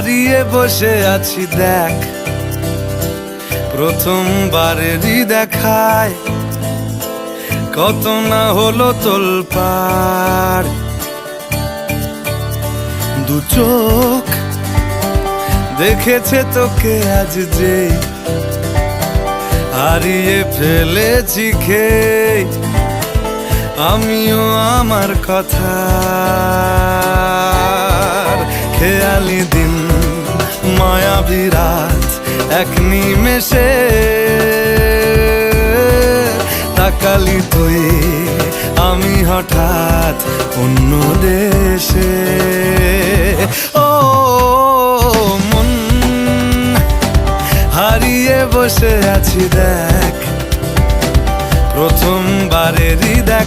হারিয়ে বসে আছি দেখ, প্রথমবারেরই দেখায় কত না হলো তোলপাড়। দু চোখ দেখেছে তোকে আজ যে, হারিয়ে ফেলেছি খেয়ে আমিও আমার কথা। খেয়ালি দিন মায়াবী রাত এক নিমেষে, তাকালি তুই আমি হঠাৎ অন্য দেশে। ও মন হারিয়ে বসে আছি দেখ, প্রথমবারেরই দেখ।